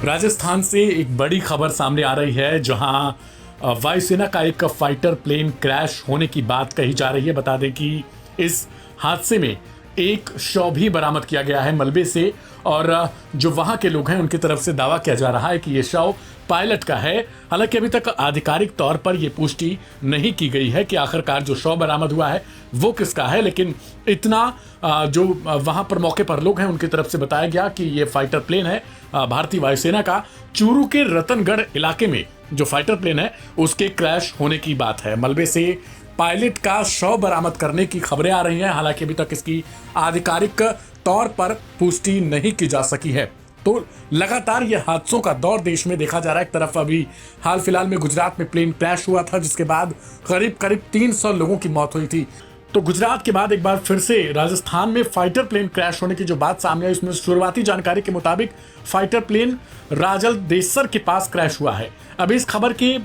राजस्थान से एक बड़ी खबर सामने आ रही है, जहां वायुसेना का एक फाइटर प्लेन क्रैश होने की बात कही जा रही है। बता दें कि इस हादसे में एक शव भी बरामद किया गया है मलबे से, और जो वहां के लोग हैं उनकी तरफ से दावा किया जा रहा है कि ये शव पायलट का है। हालांकि अभी तक आधिकारिक तौर पर यह पुष्टि नहीं की गई है कि आखिरकार जो शव बरामद हुआ है वो किसका है, लेकिन इतना जो वहां पर मौके पर लोग हैं उनकी तरफ से बताया गया कि ये फाइटर प्लेन है भारतीय वायुसेना का। चूरू के रतनगढ़ इलाके में जो फाइटर प्लेन है उसके क्रैश होने की बात है। मलबे से पायलट का शव बरामद करने की खबरें आ रही हैं। हालांकि अभी तक इसकी आधिकारिक तौर पर पुष्टि नहीं की जा सकी है। तो लगातार ये हादसों का दौर देश में देखा जा रहा है। एक तरफ अभी हाल फिलहाल में गुजरात में प्लेन क्रैश हुआ था, जिसके बाद करीब 300 लोगों की मौत हुई थी। तो गुजरात के बाद एक बार फिर से राजस्थान में फाइटर प्लेन क्रैश होने की जो बात सामने आई, उसमें शुरुआती जानकारी के मुताबिक फाइटर प्लेन राजल देसर के पास क्रैश हुआ है। अभी इस खबर की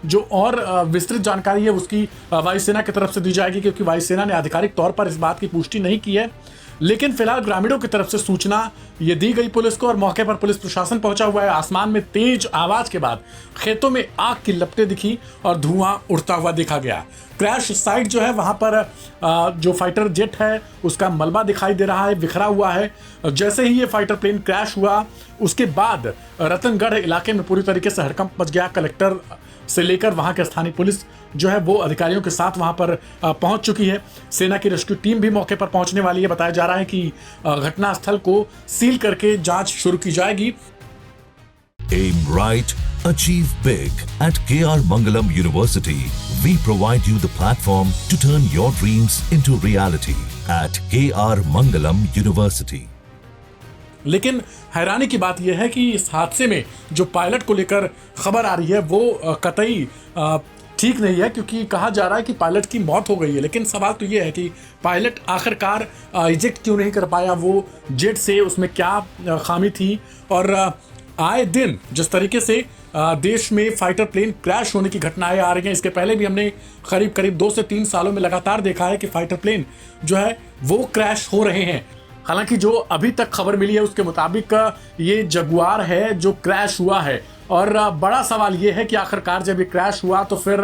जो और विस्तृत जानकारी है उसकी वायुसेना की तरफ से दी जाएगी, क्योंकि वायुसेना ने आधिकारिक तौर पर इस बात की पुष्टि नहीं की है। लेकिन फिलहाल ग्रामीणों की तरफ से सूचना ये दी गई पुलिस को, और मौके पर पुलिस प्रशासन पहुंचा हुआ है। आसमान में तेज आवाज के बाद खेतों में आग की लपटें दिखी और धुआं उड़ता हुआ देखा गया। क्रैश साइट जो है वहां पर जो फाइटर जेट है उसका मलबा दिखाई दे रहा है, बिखरा हुआ है। जैसे ही ये फाइटर प्लेन क्रैश हुआ उसके बाद रतनगढ़ इलाके में पूरी तरीके से हड़कंप मच गया। कलेक्टर से लेकर वहां के स्थानीय पुलिस जो है वो अधिकारियों के साथ वहां पर पहुंच चुकी है। सेना की रेस्क्यू टीम भी मौके पर पहुंचने वाली है। बताया जा रहा है कि घटनास्थल को सील करके जांच शुरू की जाएगी। Aim right, achieve big. At KR Mangalam University, we provide you the platform to turn your dreams into reality. At KR Mangalam University. लेकिन हैरानी की बात यह है कि इस हादसे में जो पायलट को लेकर खबर आ रही है वो कतई ठीक नहीं है, क्योंकि कहा जा रहा है कि पायलट की मौत हो गई है। लेकिन सवाल तो ये है कि पायलट आखिरकार इजेक्ट क्यों नहीं कर पाया, वो जेट से उसमें क्या खामी थी। और आए दिन जिस तरीके से देश में फाइटर प्लेन क्रैश होने की घटनाएं आ रही हैं, इसके पहले भी हमने करीब 2 से 3 सालों में लगातार देखा है कि फाइटर प्लेन जो है वो क्रैश हो रहे हैं। हालांकि जो अभी तक खबर मिली है उसके मुताबिक ये जगुआर है जो क्रैश हुआ है। और बड़ा सवाल ये है कि आखिरकार जब ये क्रैश हुआ तो फिर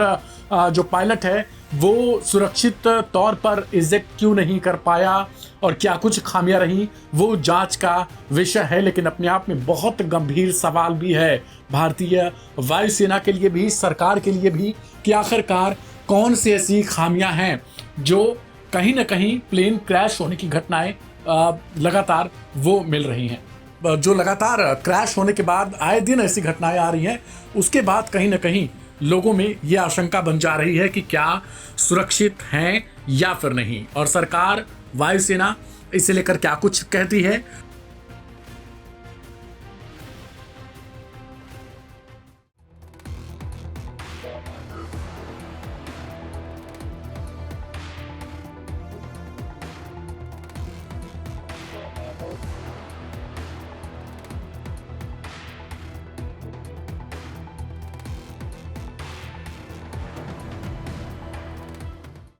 जो पायलट है वो सुरक्षित तौर पर इजेक्ट क्यों नहीं कर पाया, और क्या कुछ खामियां रही, वो जांच का विषय है। लेकिन अपने आप में बहुत गंभीर सवाल भी है भारतीय वायुसेना के लिए भी, सरकार के लिए भी, कि आखिरकार कौन सी ऐसी खामियां हैं जो कहीं ना कहीं प्लेन क्रैश होने की घटनाएं लगातार वो मिल रही हैं। जो लगातार क्रैश होने के बाद आए दिन ऐसी घटनाएं आ रही हैं, उसके बाद कहीं ना कहीं लोगों में ये आशंका बन जा रही है कि क्या सुरक्षित हैं या फिर नहीं, और सरकार वायुसेना इसे लेकर क्या कुछ कहती है